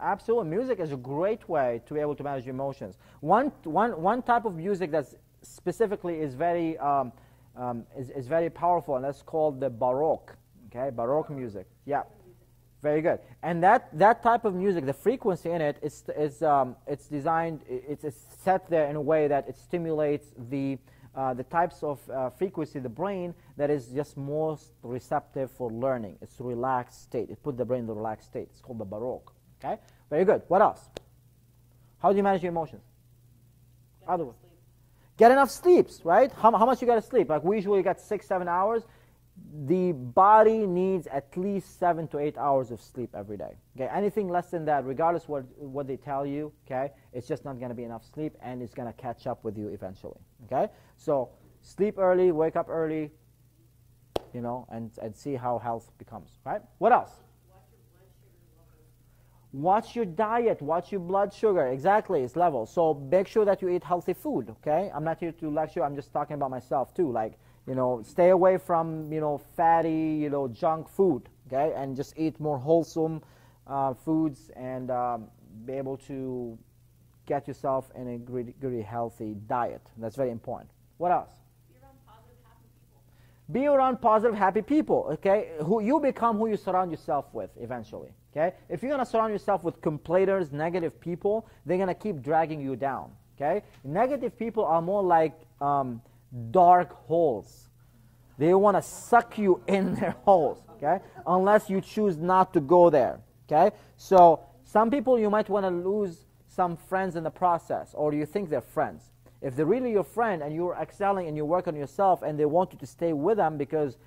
Absolutely. Music is a great way to be able to manage your emotions. One type of music that specifically is very is very powerful, and that's called the Baroque. Okay, Baroque music. Yeah, very good. And that type of music, the frequency in it is it's designed, it's set there in a way that it stimulates the types of frequency, the brain that is just most receptive for learning. It's a relaxed state. It puts the brain in the relaxed state. It's called the Baroque. Okay, very good. What else? How do you manage your emotions? Other way. Get enough sleeps, right? How much you got to sleep? Like we usually get 6-7 hours. The body needs at least 7 to 8 hours of sleep every day. Okay, anything less than that, regardless what they tell you, okay, it's just not going to be enough sleep, and it's going to catch up with you eventually. Okay, so sleep early, wake up early, you know, and see how health becomes. Right? What else? Watch your diet, watch your blood sugar, exactly, its level. So make sure that you eat healthy food, okay? I'm not here to lecture, I'm just talking about myself too. Like, you know, stay away from, you know, fatty, you know, junk food, okay? And just eat more wholesome foods and be able to get yourself in a really healthy diet. That's very important. What else? Be around positive, happy people, okay? Who you become who you surround yourself with eventually, okay? If you're going to surround yourself with complainers, negative people, they're going to keep dragging you down, okay? Negative people are more like dark holes. They want to suck you in their holes, okay? Unless you choose not to go there, okay? So some people you might want to lose some friends in the process, or you think they're friends. If they're really your friend and you're excelling and you work on yourself and they want you to stay with them because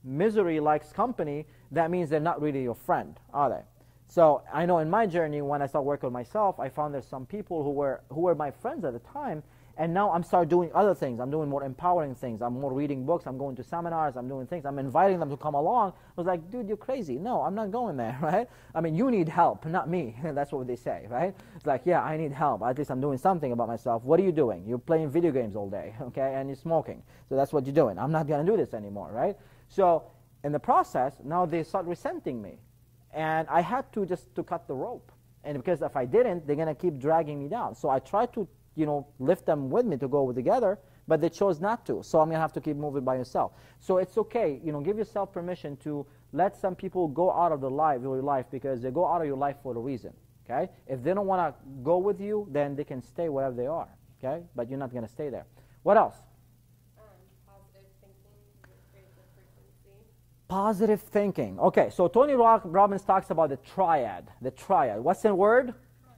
misery likes company, that means they're not really your friend, are they? So I know in my journey, when I started working on myself, I found there's some people who were my friends at the time, and now I'm starting doing other things. I'm doing more empowering things. I'm more reading books. I'm going to seminars. I'm doing things. I'm inviting them to come along. I was like, dude, you're crazy. No, I'm not going there, right? I mean, you need help, not me. That's what they say, right? It's like, yeah, I need help. At least I'm doing something about myself. What are you doing? You're playing video games all day, okay, and you're smoking. So that's what you're doing. I'm not going to do this anymore, right? So in the process, now they start resenting me. And I had to just to cut the rope. And because if I didn't, they're going to keep dragging me down. So I tried to, you know, lift them with me to go together, but they chose not to. So I'm going to have to keep moving by yourself. So it's okay, you know, give yourself permission to let some people go out of your life because they go out of your life for a reason, okay? If they don't want to go with you, then they can stay wherever they are, okay? But you're not going to stay there. What else? Positive thinking creates a frequency. Positive thinking. Okay, so Tony Robbins talks about the triad. The triad. What's the word?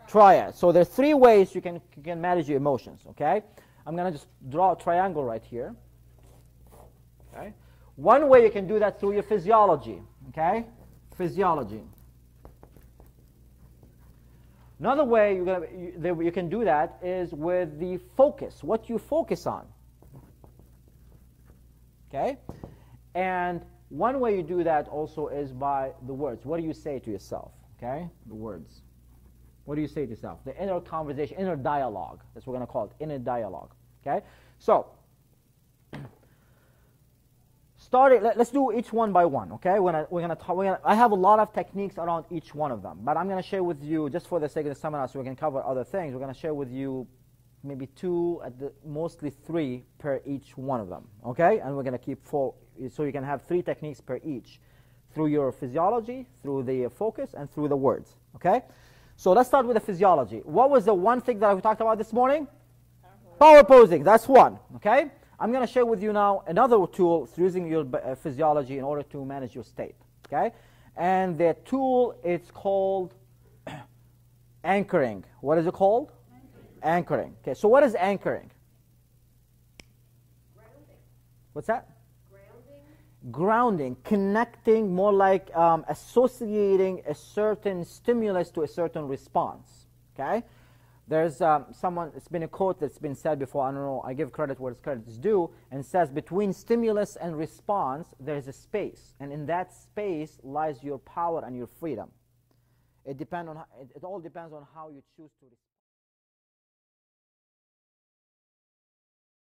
Triad. So there are 3 ways you can manage your emotions, okay? I'm going to just draw a triangle right here. Okay? One way you can do that through your physiology, okay? Physiology. Another way you can do that is with the focus, what you focus on, okay? And one way you do that also is by the words. What do you say to yourself, okay? The words. What do you say to yourself? The inner conversation, inner dialogue. That's what we're going to call it, inner dialogue. Okay? So, let's do each one by one. Okay? I have a lot of techniques around each one of them, but I'm going to share with you, just for the sake of the seminar, so we can cover other things. We're going to share with you maybe 2, mostly 3 per each one of them. Okay? And we're going to keep 4, so you can have 3 techniques per each, through your physiology, through the focus, and through the words. Okay? So let's start with the physiology. What was the one thing that we talked about this morning? Power posing. That's one. Okay? I'm going to share with you now another tool through using your physiology in order to manage your state. Okay? And the tool, it's called anchoring. What is it called? Anchoring. Okay, so what is anchoring? Grounding. What's that? Grounding. Grounding, connecting, more like associating a certain stimulus to a certain response. Okay? There's it's been a quote that's been said before, I don't know, I give credit where credit is due, and says between stimulus and response, there's a space. And in that space lies your power and your freedom. It all depends on how you choose to respond.